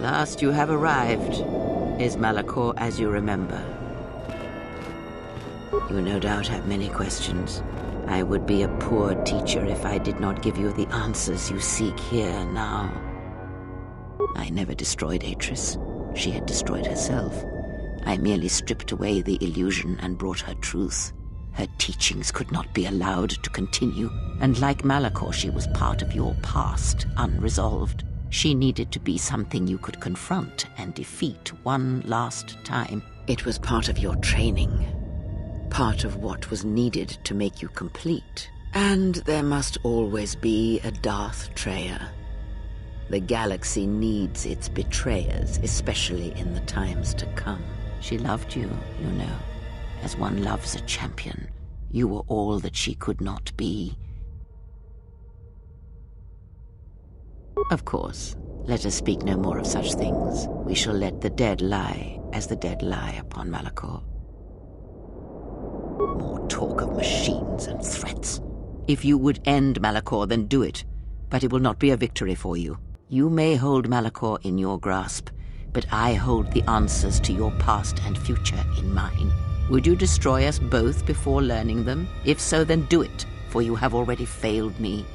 last you have arrived. Is Malachor as you remember? You no doubt have many questions. I would be a poor teacher if I did not give you the answers you seek here now. I never destroyed Atris. She had destroyed herself. I merely stripped away the illusion and brought her truth. Her teachings could not be allowed to continue, and like Malachor, she was part of your past, unresolved. She needed to be something you could confront and defeat one last time. It was part of your training, part of what was needed to make you complete. And there must always be a Darth Traya. The galaxy needs its betrayers, especially in the times to come. She loved you, you know, as one loves a champion. You were all that she could not be. Of course, let us speak no more of such things. We shall let the dead lie as the dead lie upon Malachor. More talk of machines and threats. If you would end Malachor, then do it. But it will not be a victory for you. You may hold Malachor in your grasp, but I hold the answers to your past and future in mine. Would you destroy us both before learning them? If so, then do it, for you have already failed me.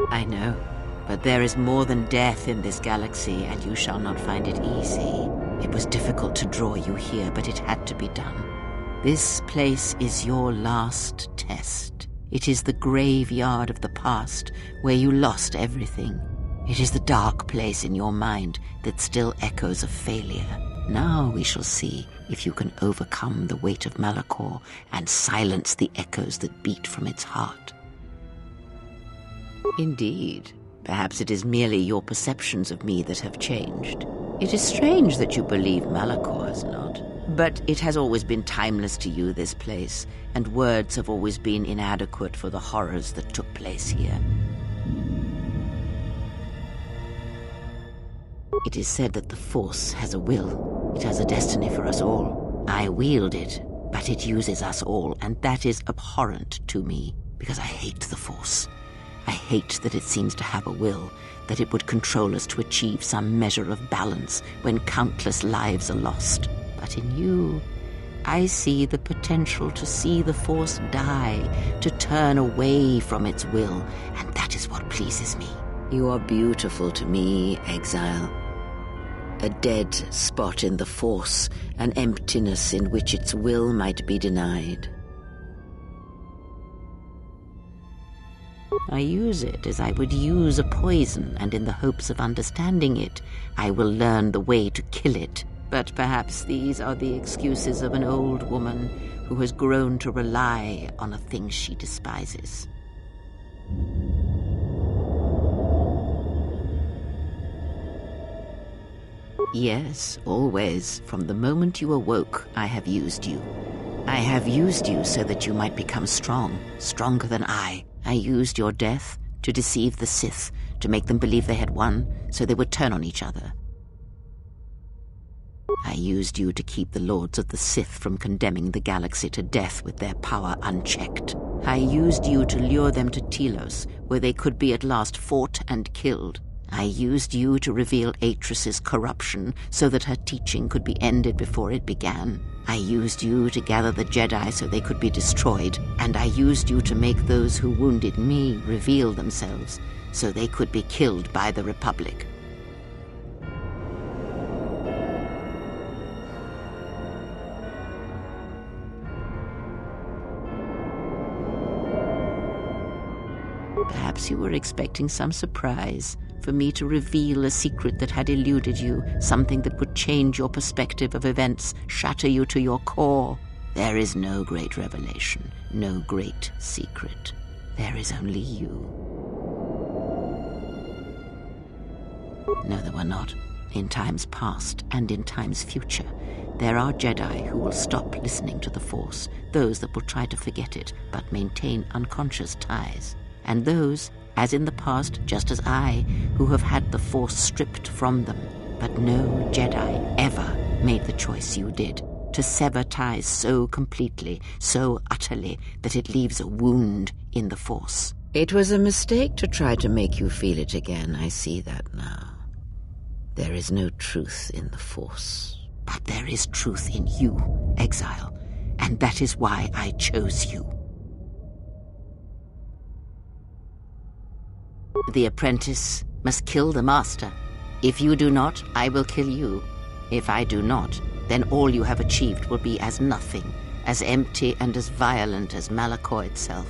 I know, but there is more than death in this galaxy, and you shall not find it easy. It was difficult to draw you here, but it had to be done. This place is your last test. It is the graveyard of the past, where you lost everything. It is the dark place in your mind that still echoes of failure. Now we shall see if you can overcome the weight of Malachor and silence the echoes that beat from its heart. Indeed, perhaps it is merely your perceptions of me that have changed. It is strange that you believe Malachor has not. But it has always been timeless to you, this place, and words have always been inadequate for the horrors that took place here. It is said that the Force has a will. It has a destiny for us all. I wield it, but it uses us all, and that is abhorrent to me, because I hate the Force. I hate that it seems to have a will, that it would control us to achieve some measure of balance when countless lives are lost. But in you, I see the potential to see the Force die, to turn away from its will, and that is what pleases me. You are beautiful to me, exile. A dead spot in the Force, an emptiness in which its will might be denied. I use it as I would use a poison, and in the hopes of understanding it, I will learn the way to kill it. But perhaps these are the excuses of an old woman who has grown to rely on a thing she despises. Yes, always. From the moment you awoke, I have used you. I have used you so that you might become strong, stronger than I. I used your death to deceive the Sith, to make them believe they had won, so they would turn on each other. I used you to keep the Lords of the Sith from condemning the galaxy to death with their power unchecked. I used you to lure them to Telos, where they could be at last fought and killed. I used you to reveal Atris's corruption so that her teaching could be ended before it began. I used you to gather the Jedi so they could be destroyed, and I used you to make those who wounded me reveal themselves so they could be killed by the Republic. Perhaps you were expecting some surprise, for me to reveal a secret that had eluded you, something that would change your perspective of events, shatter you to your core. There is no great revelation, no great secret. There is only you. No, there were not. In times past and in times future, there are Jedi who will stop listening to the Force, those that will try to forget it, but maintain unconscious ties. And those, as in the past, just as I, who have had the Force stripped from them. But no Jedi ever made the choice you did, to sever ties so completely, so utterly, that it leaves a wound in the Force. It was a mistake to try to make you feel it again, I see that now. There is no truth in the Force, but there is truth in you, exile, and that is why I chose you. The apprentice must kill the master. If you do not, I will kill you. If I do not, then all you have achieved will be as nothing, as empty and as violent as Malachor itself.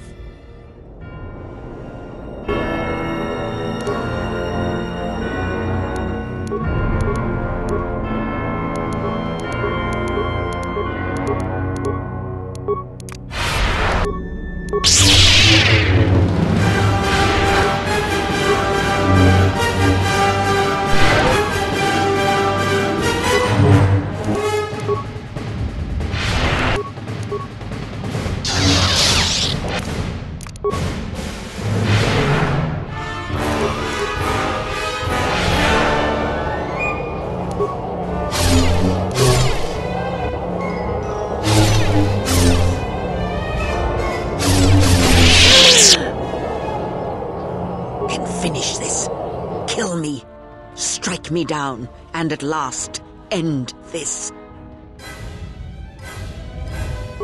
Finish this. Kill me. Strike me down, and at last, end this.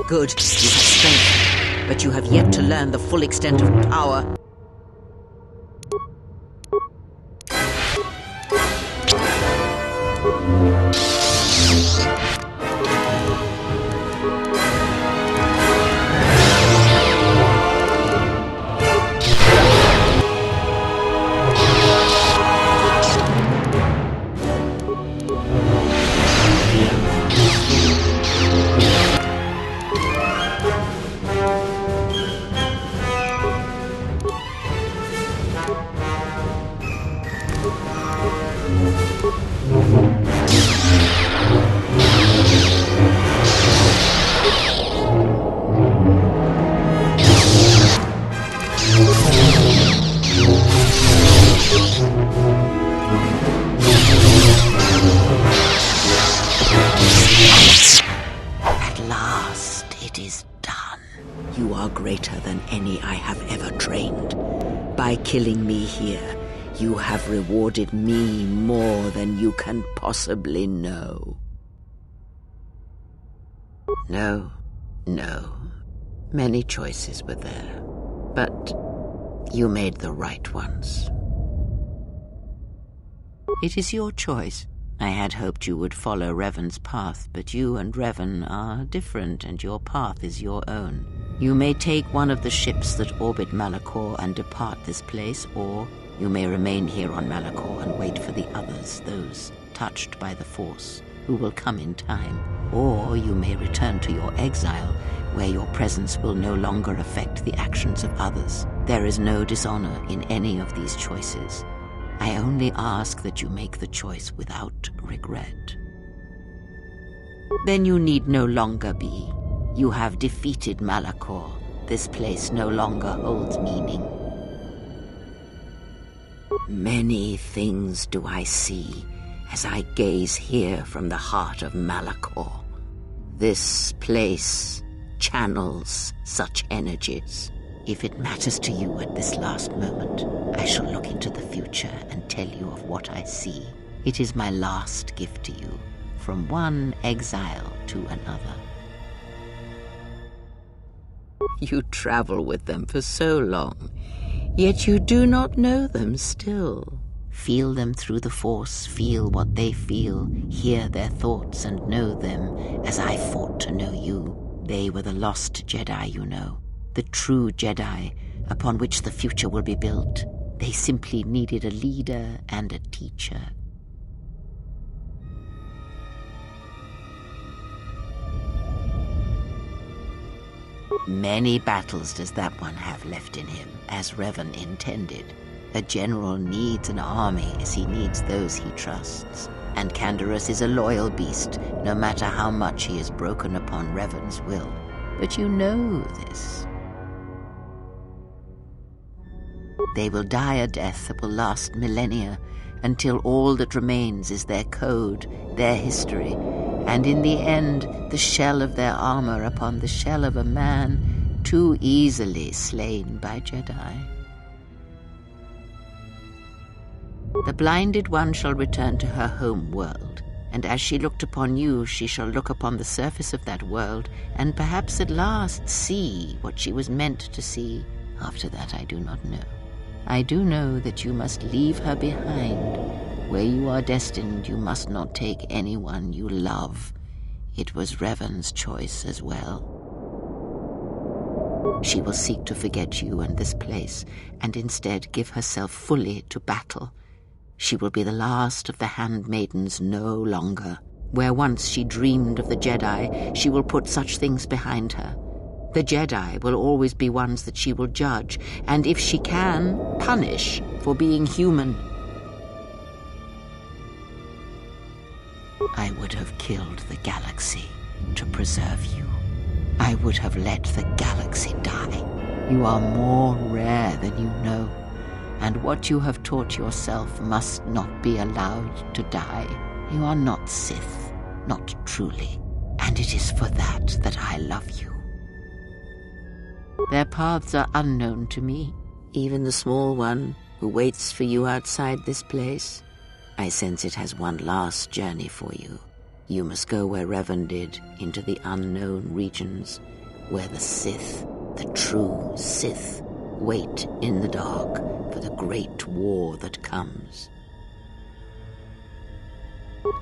Good. You have strength, but you have yet to learn the full extent of power. You are greater than any I have ever trained. By killing me here, you have rewarded me more than you can possibly know. No. Many choices were there, but you made the right ones. It is your choice. I had hoped you would follow Revan's path, but you and Revan are different, and your path is your own. You may take one of the ships that orbit Malachor and depart this place, or you may remain here on Malachor and wait for the others, those touched by the Force, who will come in time. Or you may return to your exile, where your presence will no longer affect the actions of others. There is no dishonor in any of these choices. I only ask that you make the choice without regret. Then you need no longer be. You have defeated Malachor. This place no longer holds meaning. Many things do I see as I gaze here from the heart of Malachor. This place channels such energies. If it matters to you at this last moment, I shall look into the future and tell you of what I see. It is my last gift to you, from one exile to another. You travel with them for so long, yet you do not know them still. Feel them through the Force, feel what they feel, hear their thoughts and know them as I fought to know you. They were the lost Jedi, you know. The true Jedi upon which the future will be built. They simply needed a leader and a teacher. Many battles does that one have left in him, as Revan intended. A general needs an army as he needs those he trusts. And Canderous is a loyal beast, no matter how much he is broken upon Revan's will. But you know this. They will die a death that will last millennia, until all that remains is their code, their history, and in the end, the shell of their armor upon the shell of a man too easily slain by Jedi. The blinded one shall return to her home world, and as she looked upon you, she shall look upon the surface of that world, and perhaps at last see what she was meant to see. After that I do not know. I do know that you must leave her behind. Where you are destined, you must not take anyone you love. It was Revan's choice as well. She will seek to forget you and this place, and instead give herself fully to battle. She will be the last of the handmaidens no longer. Where once she dreamed of the Jedi, she will put such things behind her. The Jedi will always be ones that she will judge, and if she can, punish for being human. I would have killed the galaxy to preserve you. I would have let the galaxy die. You are more rare than you know, and what you have taught yourself must not be allowed to die. You are not Sith, not truly, and it is for that I love you. Their paths are unknown to me, even the small one who waits for you outside this place. I sense it has one last journey for you. You must go where Revan did, into the unknown regions, where the Sith, the true Sith, wait in the dark for the great war that comes.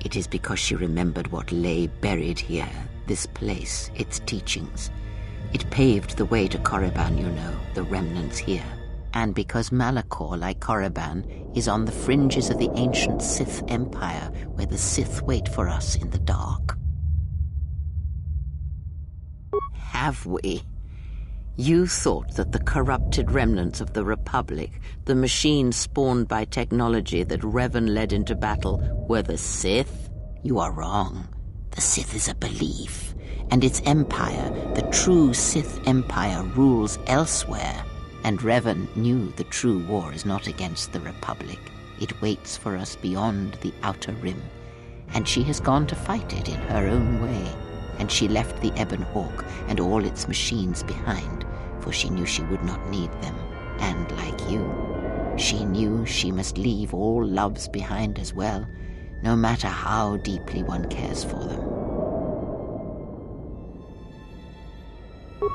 It is because she remembered what lay buried here, this place, its teachings. It paved the way to Korriban, you know, the remnants here. And because Malachor, like Korriban, is on the fringes of the ancient Sith Empire, where the Sith wait for us in the dark. Have we? You thought that the corrupted remnants of the Republic, the machines spawned by technology that Revan led into battle, were the Sith? You are wrong. The Sith is a belief, and its empire, the true Sith Empire, rules elsewhere. And Revan knew the true war is not against the Republic. It waits for us beyond the Outer Rim, and she has gone to fight it in her own way. And she left the Ebon Hawk and all its machines behind, for she knew she would not need them. And like you, she knew she must leave all loves behind as well, no matter how deeply one cares for them.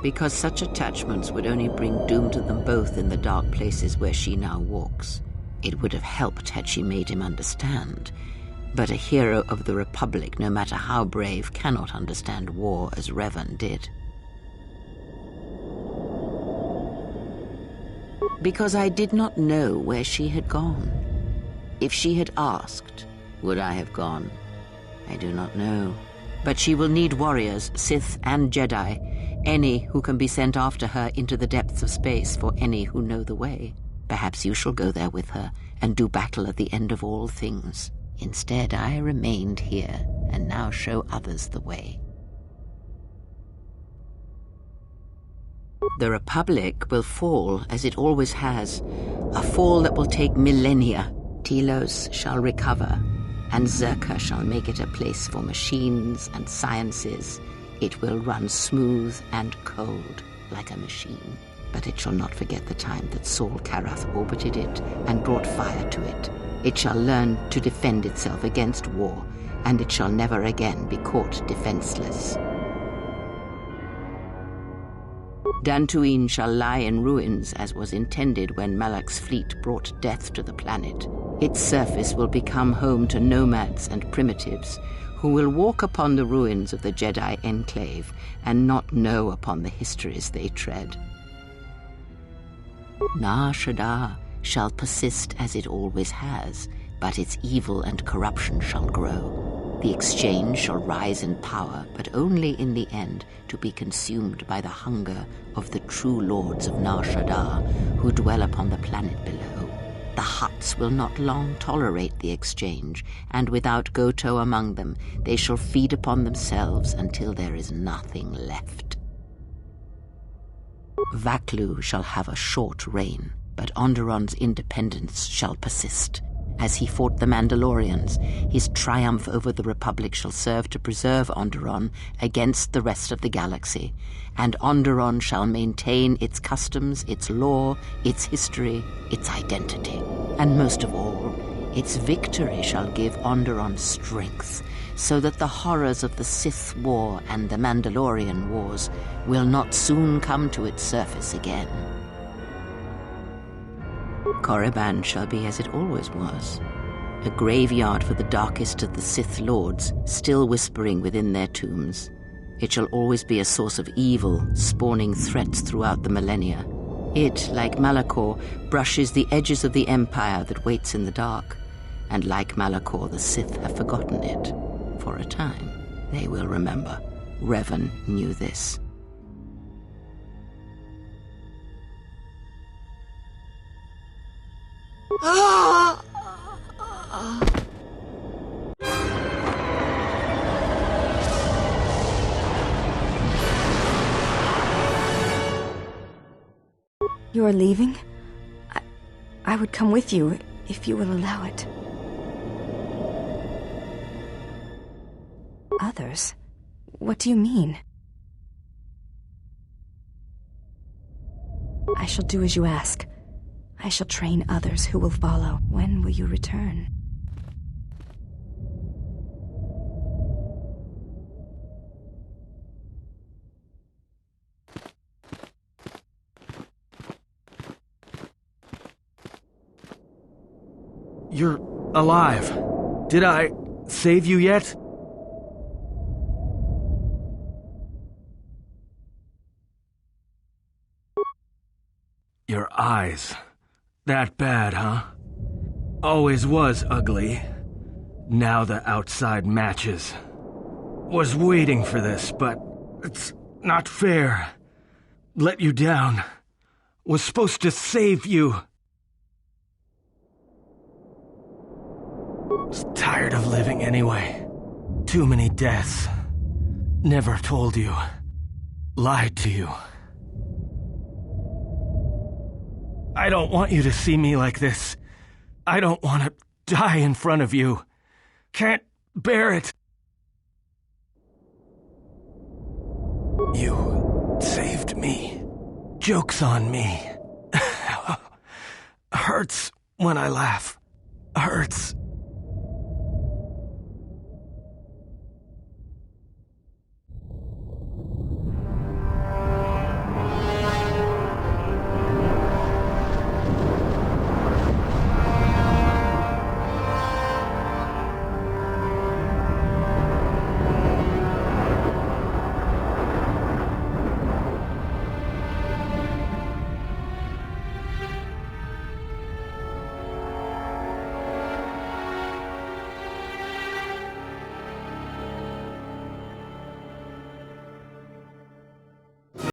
Because such attachments would only bring doom to them both in the dark places where she now walks. It would have helped had she made him understand. But a hero of the Republic, no matter how brave, cannot understand war as Revan did. Because I did not know where she had gone. If she had asked, would I have gone? I do not know. But she will need warriors, Sith and Jedi, any who can be sent after her into the depths of space for any who know the way. Perhaps you shall go there with her and do battle at the end of all things. Instead, I remained here and now show others the way. The Republic will fall as it always has, a fall that will take millennia. Telos shall recover, and Zerka shall make it a place for machines and sciences. It will run smooth and cold like a machine, but it shall not forget the time that Saul Karath orbited it and brought fire to it. It shall learn to defend itself against war, and it shall never again be caught defenseless. Dantooine shall lie in ruins as was intended when Malak's fleet brought death to the planet. Its surface will become home to nomads and primitives who will walk upon the ruins of the Jedi Enclave and not know upon the histories they tread. Nar Shaddaa shall persist as it always has, but its evil and corruption shall grow. The exchange shall rise in power, but only in the end to be consumed by the hunger of the true lords of Nar Shaddaa who dwell upon the planet below. The Hutts will not long tolerate the exchange, and without KOTOR among them, they shall feed upon themselves until there is nothing left. Vaklu shall have a short reign, but Onderon's independence shall persist. As he fought the Mandalorians, his triumph over the Republic shall serve to preserve Onderon against the rest of the galaxy, and Onderon shall maintain its customs, its law, its history, its identity. And most of all, Its victory shall give Onderon strength, so that the horrors of the Sith War and the Mandalorian Wars will not soon come to its surface again. Korriban shall be as it always was, a graveyard for the darkest of the Sith Lords, still whispering within their tombs. It shall always be a source of evil, spawning threats throughout the millennia. It, like Malachor, brushes the edges of the Empire that waits in the dark. And like Malachor, the Sith have forgotten it. For a time, they will remember. Revan knew this. You are leaving? I would come with you, if you will allow it. Others? What do you mean? I shall do as you ask. I shall train others who will follow. When will you return? You're alive. Did I save you yet? Your eyes. That bad, huh? Always was ugly. Now the outside matches. Was waiting for this, but it's not fair. Let you down. Was supposed to save you. Was tired of living anyway. Too many deaths. Never told you. Lied to you. I don't want you to see me like this. I don't want to die in front of you. Can't bear it. You saved me. Joke's on me. Hurts when I laugh. Hurts